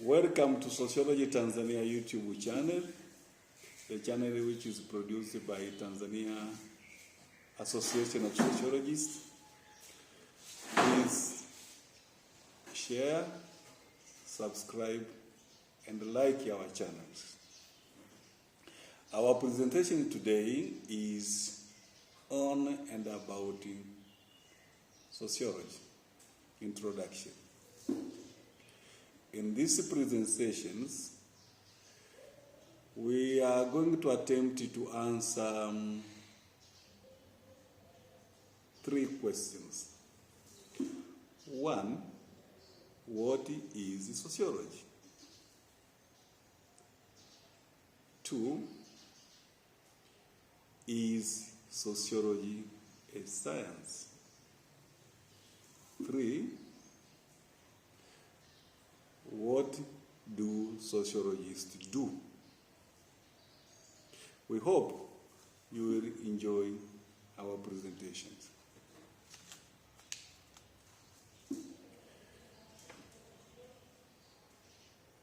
Welcome to Sociology Tanzania YouTube channel, the channel which is produced by Tanzania Association of Sociologists. Please share, subscribe, and like our channels. Our presentation today is on and about sociology, introduction. In these presentations, we are going to attempt to answer three questions. One, what is sociology? Two, is sociology a science? Three, what do sociologists do? We hope you will enjoy our presentations.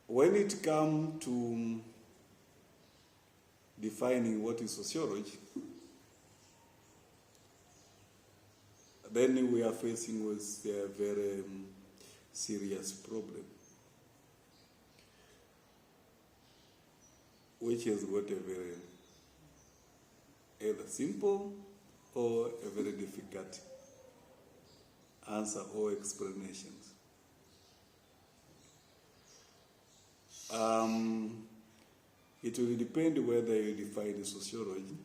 When it comes to defining what is sociology, then we are facing with a very serious problem, which has got a very either simple or a very difficult answer or explanations. It will depend whether you define sociology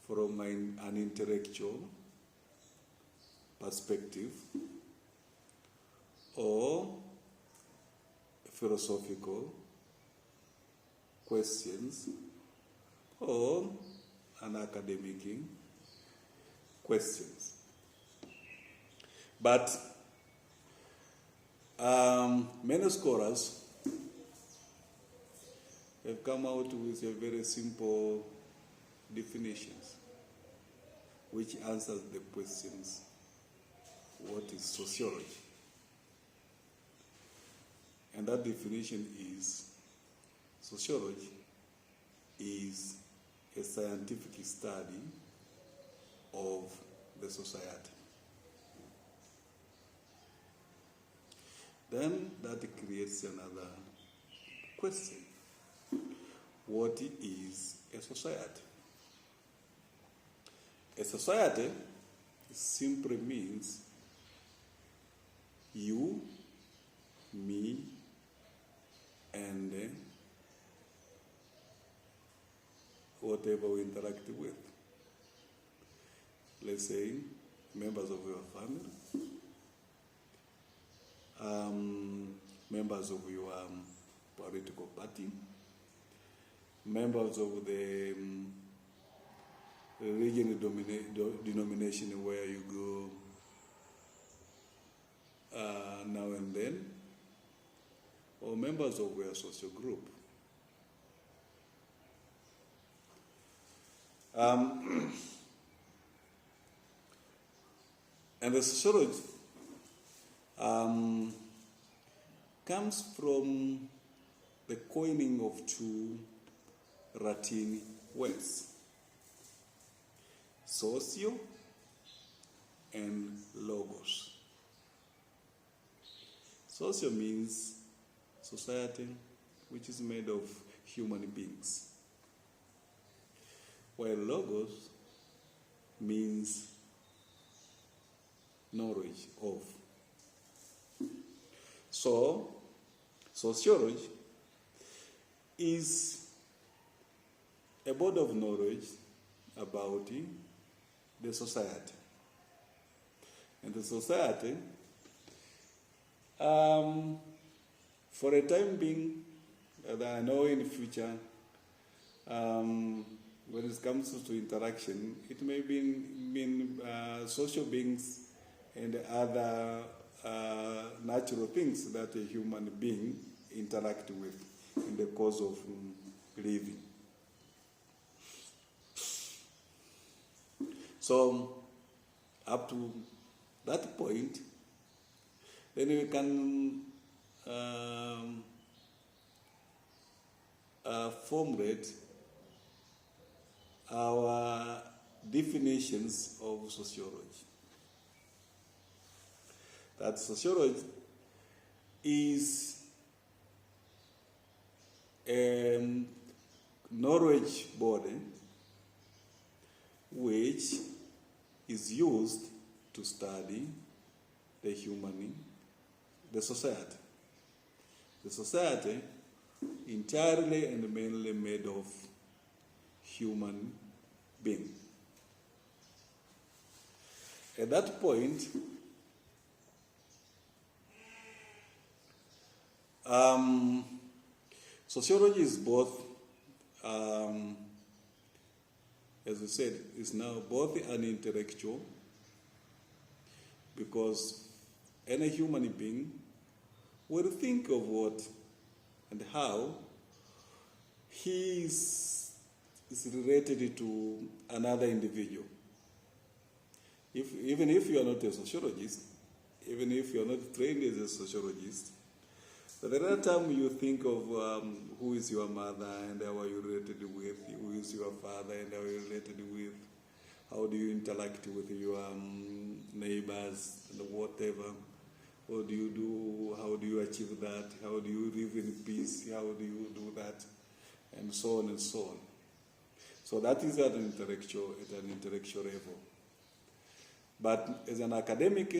from an intellectual perspective or philosophical questions or an academic questions. But many scholars have come out with a very simple definitions which answers the questions, what is sociology? And that definition is, sociology is a scientific study of the society. Then that creates another question. What is a society? A society simply means you, me, and whatever we interact with. Let's say members of your family, members of your political party, members of the religion denomination where you go now and then, or members of your social group. And the sociology comes from the coining of two Latin words, socio and logos. Socio means society which is made of human beings, while logos means knowledge of. So, sociology is a body of knowledge about the society. And the society, for a time being, I know in the future, when it comes to interaction, it may mean social beings and other natural things that a human being interact with in the course of living. So, up to that point, then we can um, formulate our definitions of sociology. That sociology is a knowledge body which is used to study the society. The society entirely and mainly made of human beings. At that point, sociology is both, as we said, is now both an intellectual, because any human being will think of what and how he is related to another individual. Even if you are not a sociologist, even if you are not trained as a sociologist, but at that time you think of who is your mother and how are you related with, who is your father and how are you related with, how do you interact with your neighbors and whatever, what do you do, how do you achieve that, how do you live in peace, how do you do that, and so on and so on. So that is at an intellectual level. But as an academic,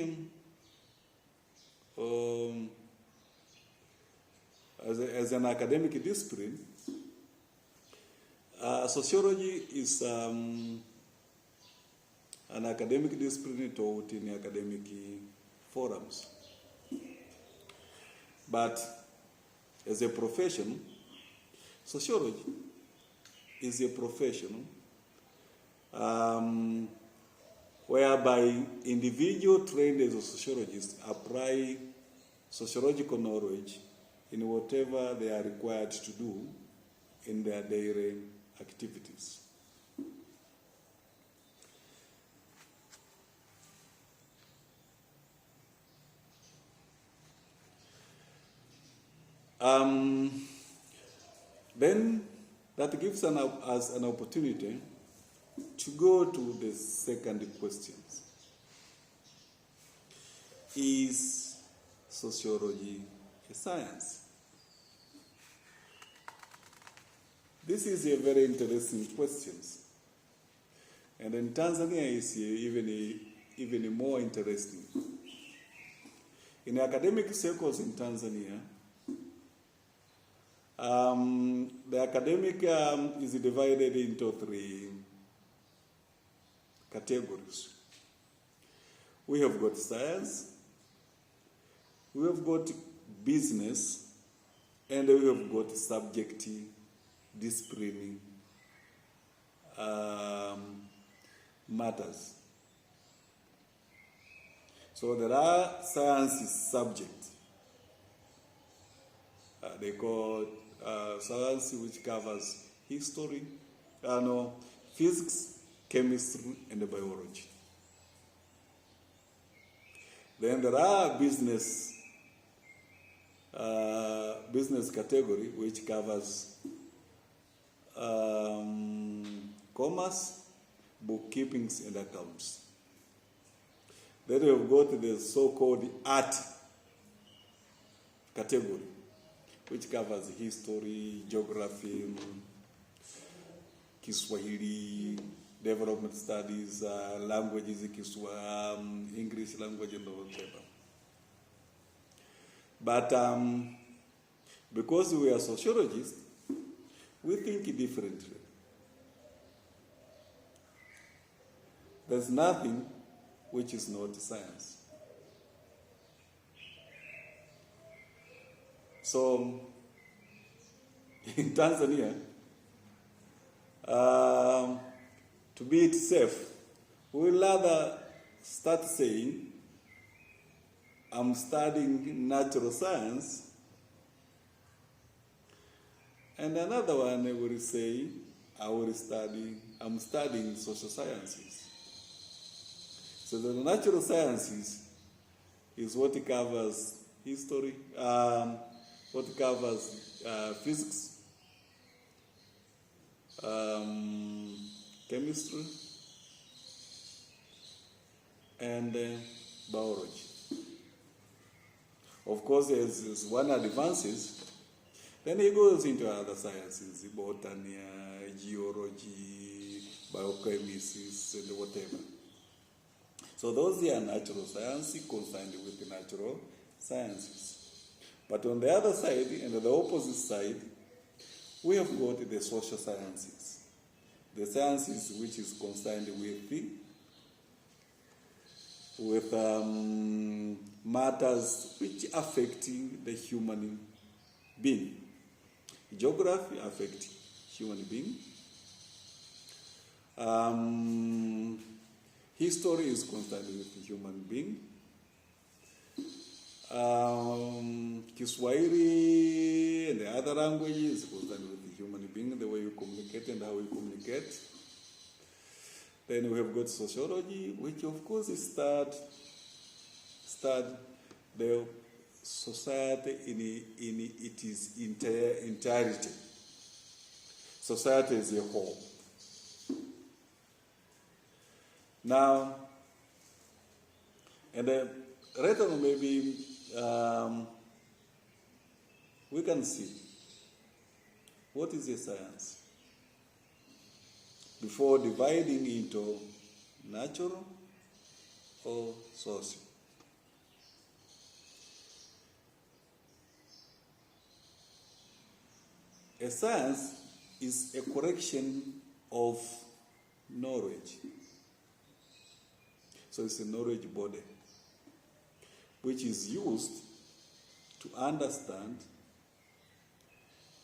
as an academic discipline, sociology is an academic discipline taught in academic forums. But as a profession, sociology is a profession whereby individuals trained as a sociologist apply sociological knowledge in whatever they are required to do in their daily activities. Then that gives us an opportunity to go to the second question. Is sociology a science? This is a very interesting question. And in Tanzania is even more interesting. In academic circles in Tanzania, the academic is divided into three categories. We have got science, we have got business, and we have got subject discipline matters. So there are science subjects. They call science which covers history, physics, chemistry, and biology. Then there are business category which covers commerce, bookkeeping, and accounts. Then we have got the so-called art category, which covers history, geography, Kiswahili, development studies, languages, English language, and whatever. But because we are sociologists, we think differently. There's nothing which is not science. So, in Tanzania, to be it safe, we will rather start saying, I'm studying natural science, and another one will say, I'm studying social sciences. So the natural sciences is what covers history, what covers physics, chemistry, and biology. Of course, as one advances, then he goes into other sciences, botany, geology, biochemistry, and whatever. So those are natural sciences concerned with natural sciences. But on the other side, and the opposite side, we have got the social sciences. The sciences which is concerned with matters which affect the human being. Geography affects human being. History is concerned with the human being. Kiswahili and the other languages is concerned with the human being, the way you communicate and how you communicate. Then we have got sociology, which of course is study the society in its entirety. Society as a whole. Now, and then later on maybe we can see what is a science before dividing into natural or social. A science is a collection of knowledge. So it's a knowledge body which is used to understand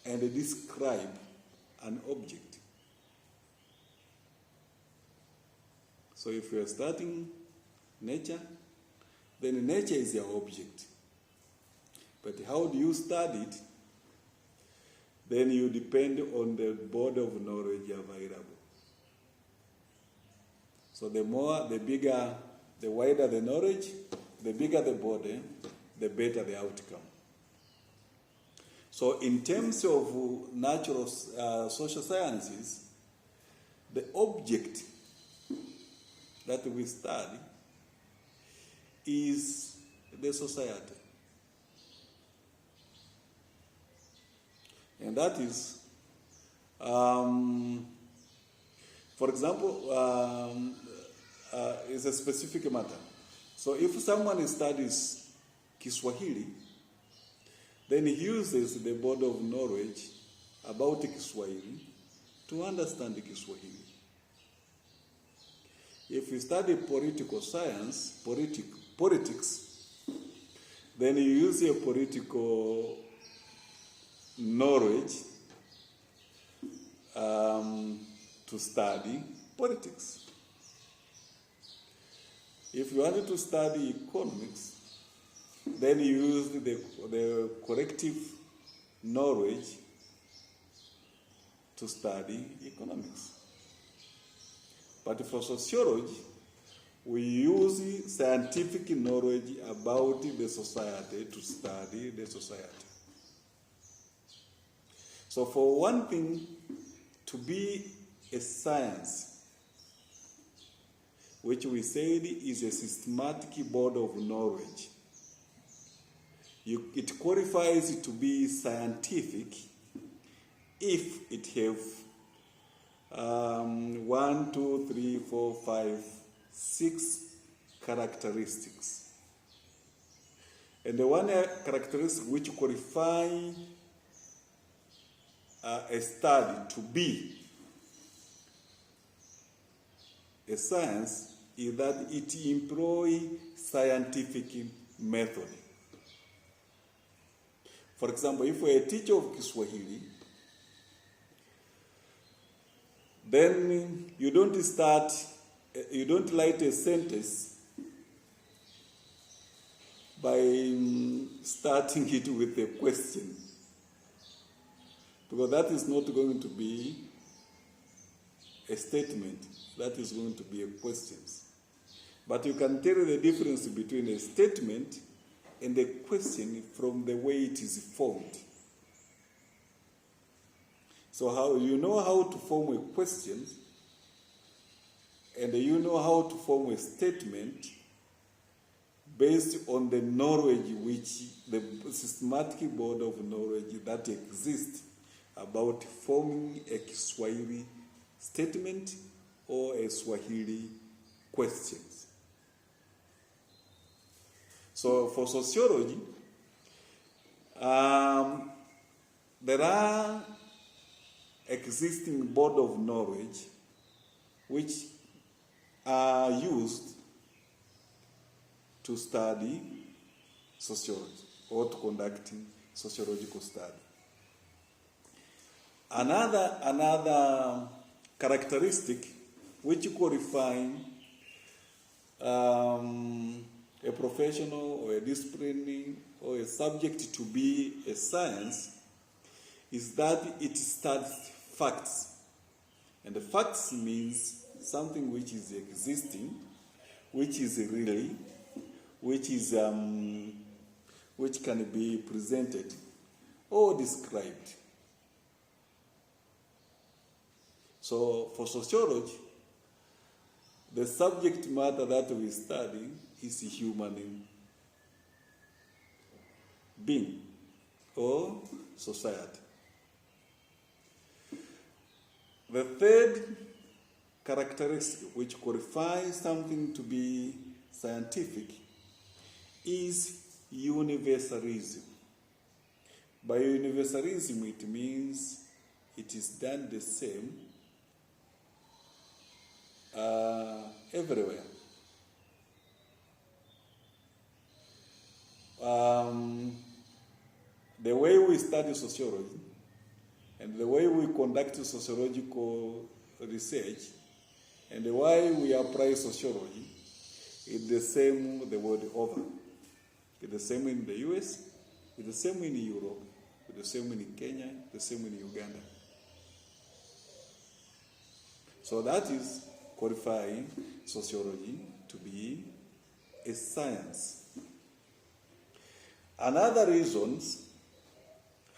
and describe an object. So if we are studying nature, then nature is your object. But how do you study it? Then you depend on the body of knowledge available. So the bigger, the wider the knowledge, the bigger the body, the better the outcome. So in terms of natural social sciences, the object that we study is the society. And that is, for example, is a specific matter. So if someone studies Kiswahili, then he uses the body of knowledge about Kiswahili to understand Kiswahili. If you study political science, politics, then you use your political knowledge to study politics. If you wanted to study economics, then you use the collective knowledge to study economics. But for sociology, we use scientific knowledge about the society to study the society. So for one thing to be a science, which we said is a systematic body of knowledge, it qualifies to be scientific if it have 1, 2, 3, 4, 5, 6 characteristics. And the one characteristic which qualify a study to be a science is that it employs scientific method. For example, if we're a teacher of Kiswahili, then you don't write a sentence by starting it with a question, because that is not going to be a statement, that is going to be a question. But you can tell the difference between a statement and a question from the way it is formed. So how you know how to form a question, and you know how to form a statement based on the knowledge which the systematic body of knowledge that exists about forming a Kiswahili statement or a Swahili question. So for sociology, there are existing body of knowledge which are used to study sociology or to conduct sociological study. Another characteristic which qualify a professional or a discipline or a subject to be a science is that it studies facts. And the facts means something which is existing, which is really, which can be presented or described. So for sociology, the subject matter that we study is human being or society. The third characteristic which qualifies something to be scientific is universalism. By universalism, it means it is done the same everywhere. The way we study sociology and the way we conduct sociological research and the way we apply sociology is the same the world over. It's the same in the US, it's the same in Europe, it's the same in Kenya, the same in Uganda. So that is qualifying sociology to be a science.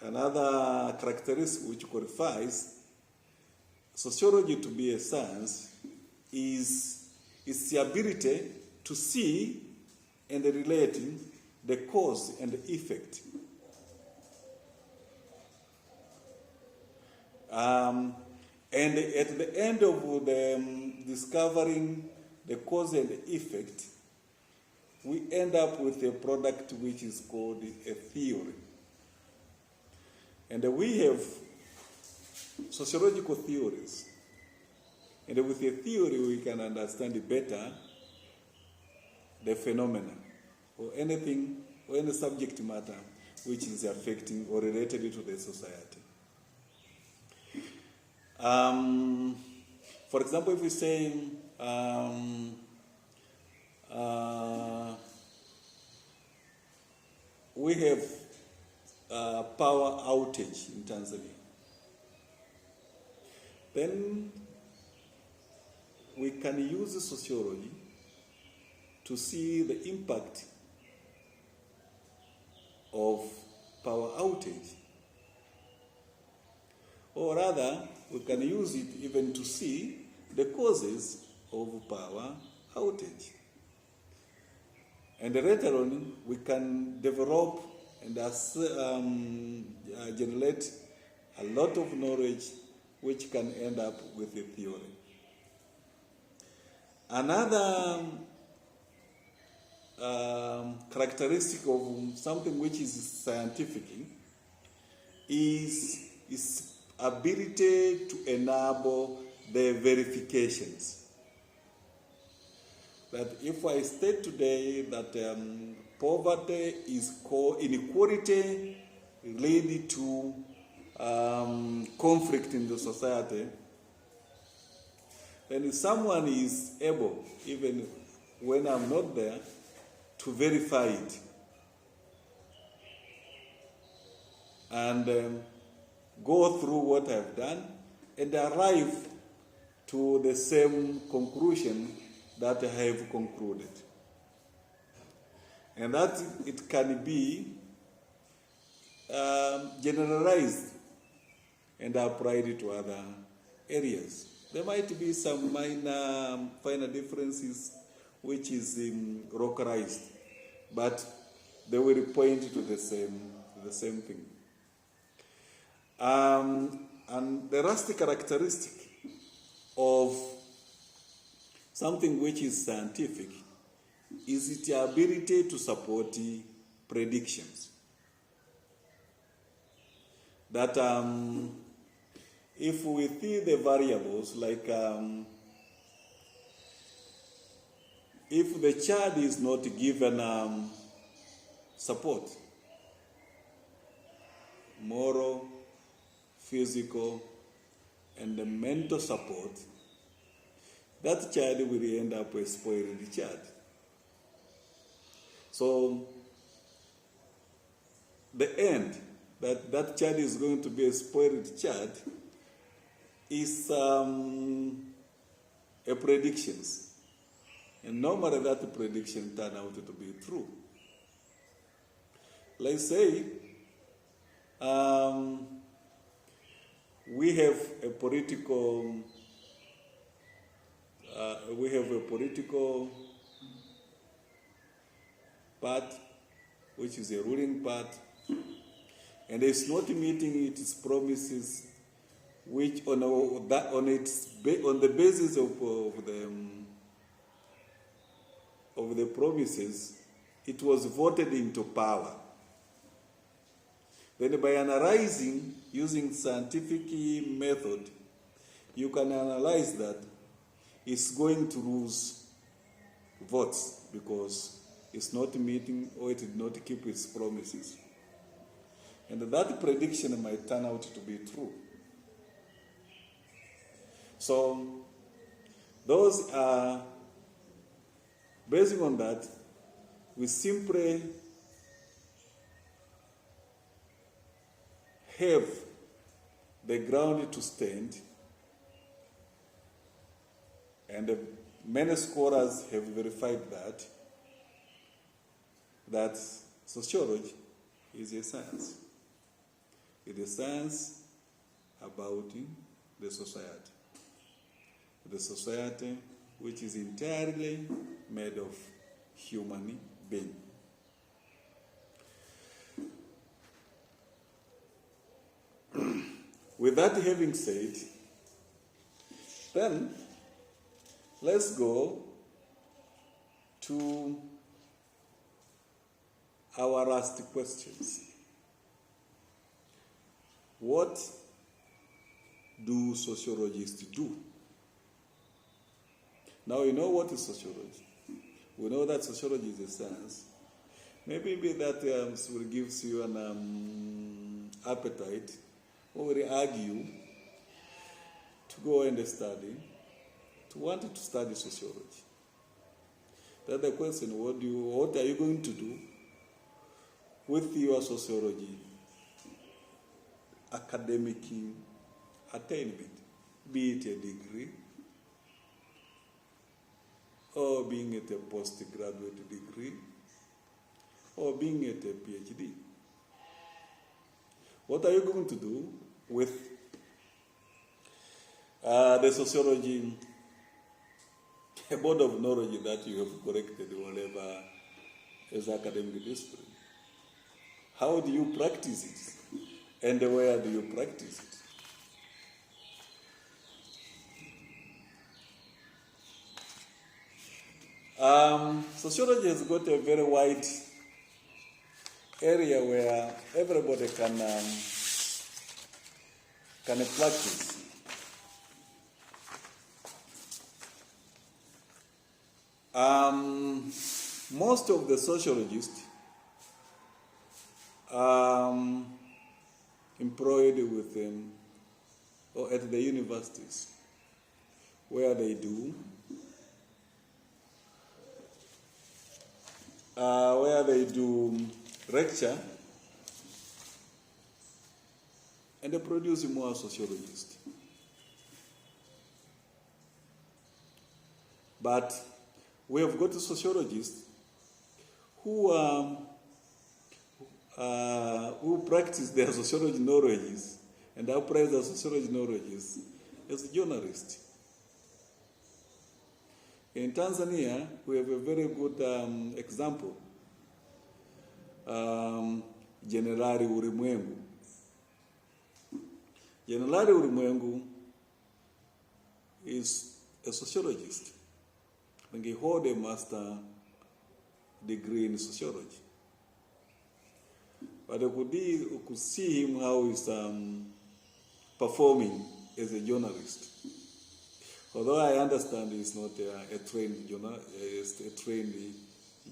Another characteristic which qualifies sociology to be a science is its ability to see and relate the cause and the effect. And at the end of discovering the cause and the effect, we end up with a product which is called a theory. And we have sociological theories. And with a theory, we can understand better the phenomena or anything or any subject matter which is affecting or related to the society. For example, if we say we have power outage in Tanzania, then we can use sociology to see the impact of power outage. Or rather, we can use it even to see the causes of power outage. And later on, we can develop and generate a lot of knowledge which can end up with a theory. Another characteristic of something which is scientific is its ability to enable the verifications. That if I state today that poverty is inequality lead to conflict in the society, then if someone is able, even when I'm not there, to verify it and go through what I've done and arrive to the same conclusion that I have concluded. and that it can be generalized and applied to other areas. There might be some finer differences which is localized, but they will point to the same thing. And the last characteristic of something which is scientific is its ability to support predictions. That if we see the variables, like if the child is not given support, moral, physical, and the mental support, that child will end up a spoiled child. So the end that child is going to be a spoiled child is a predictions. And normally that prediction turn out to be true. Let's say we have a political part, which is a ruling part, and it's not meeting its promises, which on the basis of the promises, it was voted into power. Then by analyzing using scientific method, you can analyze that it's going to lose votes because it's not meeting or it did not keep its promises. And that prediction might turn out to be true. So those are, based on that, we simply have the ground to stand, and many scholars have verified that sociology is a science. It is a science about the society which is entirely made of human beings. With that having said, then let's go to our last questions. What do sociologists do? Now you know what is sociology. We know that sociology is a science. Maybe that will give you an appetite, or will argue to go and study, to want to study sociology. That's the question, what are you going to do with your sociology academic attainment, be it a degree, or being at a postgraduate degree, or being at a PhD? What are you going to do with the sociology, a board of knowledge that you have collected, whatever is academic discipline? How do you practice it? And where do you practice it? Sociology has got a very wide area where everybody can practice. Most of the sociologists employed with them or at the universities where they do lecture, and they produce more sociologists. But we have got sociologists who practice their sociology knowledges and apply their sociology knowledges as journalists. In Tanzania, we have a very good example. Generali Ulimwengu. Generali Ulimwengu is a sociologist, and he holds a master degree in sociology. But you could see him how he's performing as a journalist. Although I understand he's not a trained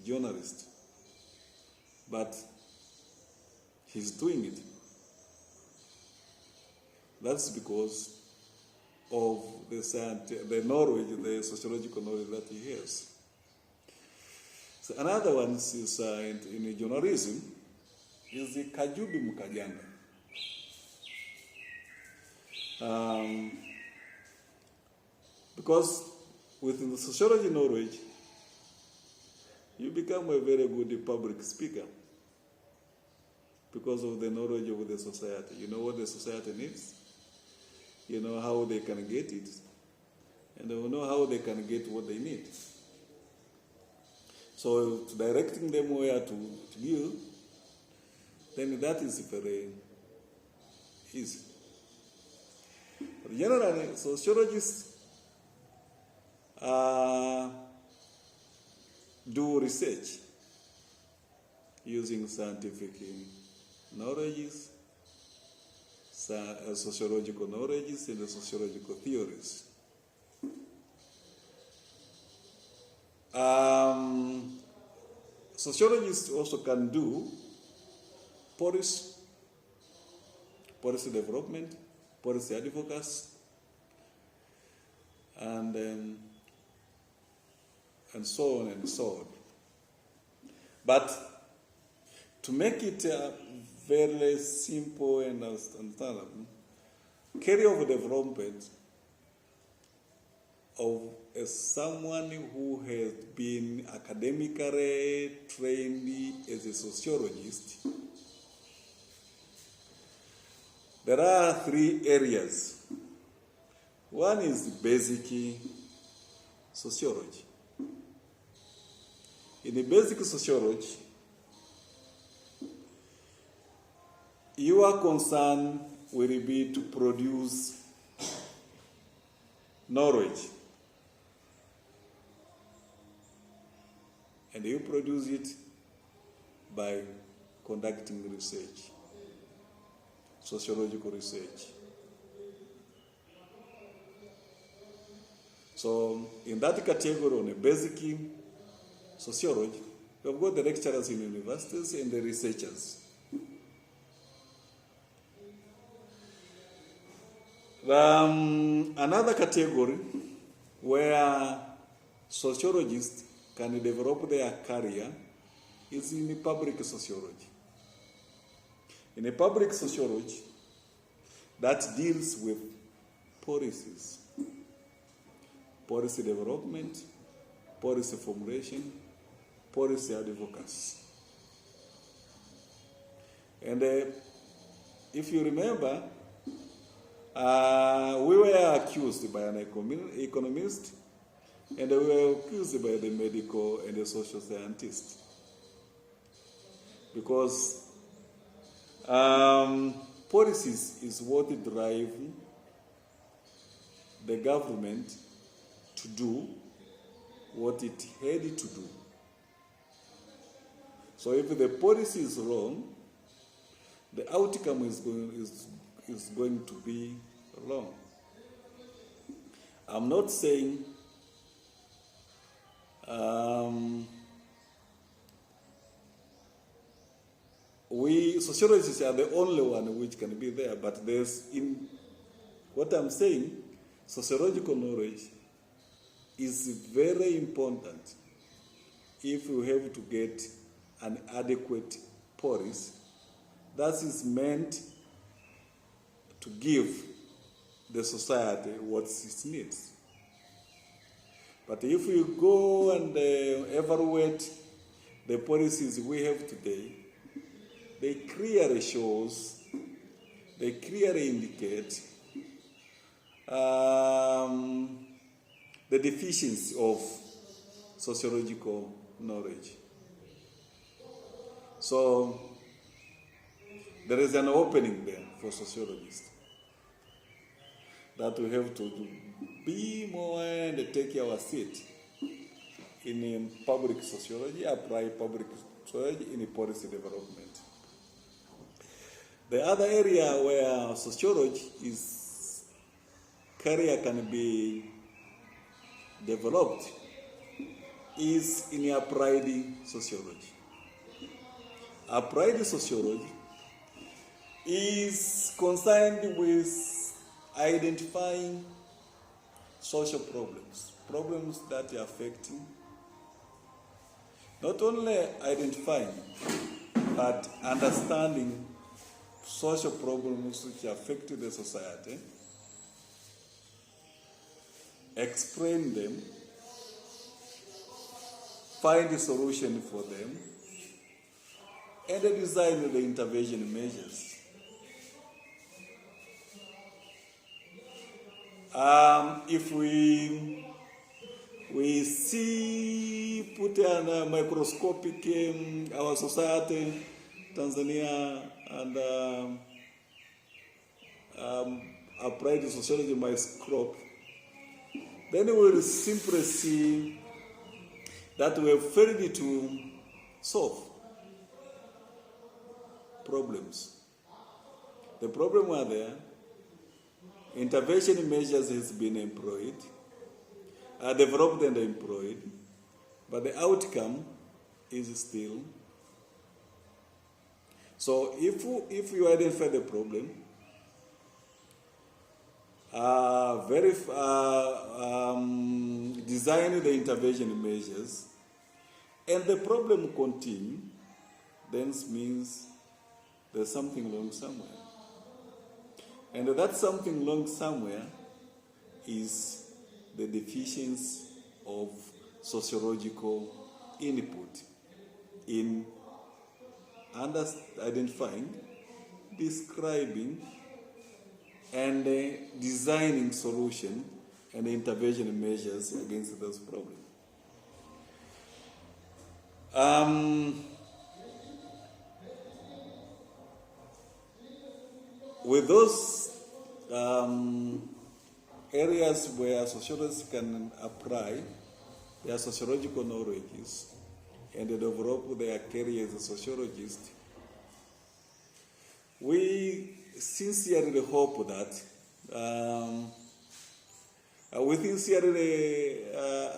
journalist, but he's doing it. That's because of the knowledge, the sociological knowledge that he has. So another one is in journalism is the Kajubi Mukajanga. Because within the sociology knowledge, you become a very good public speaker because of the knowledge of the society. You know what the society needs, you know how they can get it, and you know how they can get what they need. So directing them where to go, then that is very easy. But generally, sociologists do research using scientific knowledges, sociological knowledges, and sociological theories. Sociologists also can do policy development, policy advocacy, and so on and so on. But to make it very simple and understandable, career of development of someone who has been academically trained as a sociologist, there are 3 areas. One is basic sociology. In the basic sociology, your concern will be to produce knowledge. And you produce it by conducting research, sociological research. So in that category, on a basic sociology, we've got the lecturers in universities and the researchers. Another category where sociologists can develop their career is in public sociology. In a public sociology that deals with policies, policy development, policy formulation, policy advocacy. And if you remember, we were accused by an economist, and we were accused by the medical and the social scientist. Because policies is what drive the government to do what it had to do. So if the policy is wrong, the outcome is going to be wrong. I'm not saying we sociologists are the only one which can be there, but what I'm saying, sociological knowledge is very important if you have to get an adequate policy that is meant to give the society what it needs. But if you go and evaluate the policies we have today, they clearly shows, they clearly indicate the deficiency of sociological knowledge. So there is an opening there for sociologists that we have to be more and take our seat in public sociology, apply public sociology in policy development. The other area where sociology is career can be developed is in applied sociology. Applied sociology is concerned with identifying social problems, problems that are affecting, not only identifying, but understanding social problems which affect the society, explain them, find a solution for them, and design the intervention measures. If we see, put on a microscopic our society, Tanzania, and applied sociology microscope, then we will simply see that we have failed to solve problems. The problem are there. Intervention measures has been employed, developed and employed, but the outcome is still. So if you identify the problem, design the intervention measures, and the problem continue, then means there's something wrong somewhere. And that something wrong somewhere is the deficiency of sociological input in identifying, describing, and designing solution and intervention measures against those problems. With those areas where sociologists can apply their sociological knowledges and develop their career as a sociologist, we sincerely hope that we sincerely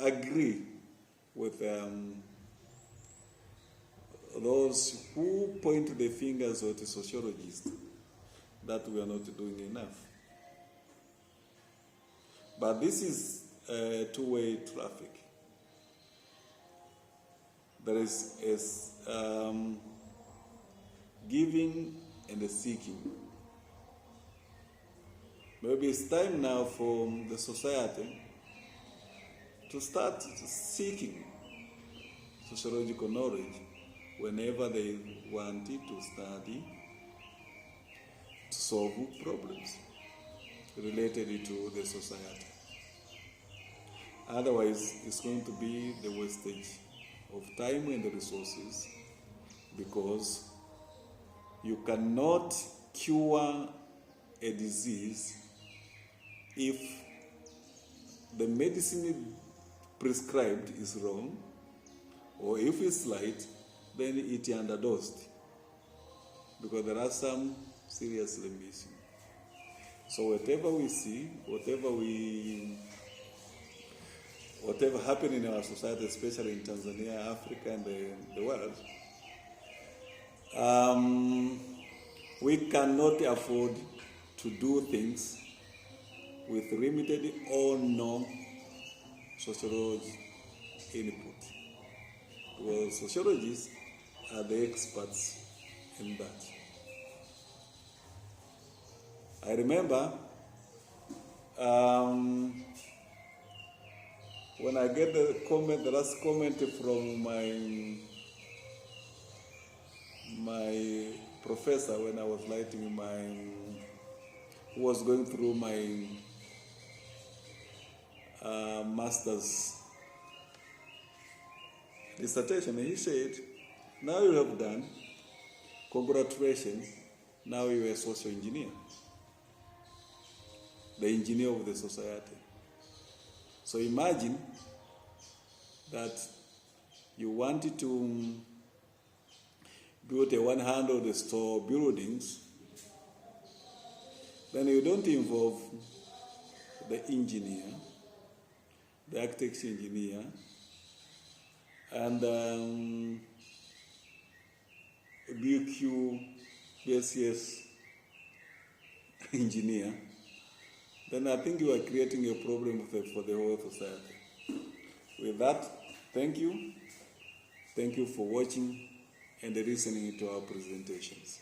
agree with those who point the fingers at the sociologists that we are not doing enough. But this is a two-way traffic. There is giving and seeking. Maybe it's time now for the society to start seeking sociological knowledge whenever they wanted to study, to solve problems related to the society. Otherwise, it's going to be the wastage of time and the resources, because you cannot cure a disease if the medicine prescribed is wrong, or if it's light, then it underdosed, because there are some seriously missing. So whatever we see, whatever happened in our society, especially in Tanzania, Africa, and the world, we cannot afford to do things with limited or no sociology input. Because sociologists are the experts in that. I remember when I get the last comment from my my professor when I was writing who was going through my master's dissertation, he said, now you have done, congratulations, now you are a social engineer, the engineer of the society. So imagine that you wanted to build a 100-store buildings, then you don't involve the engineer, the architecture engineer, and BQ, BSS engineer, then I think you are creating a problem for the whole society. With that, thank you. Thank you for watching and listening to our presentations.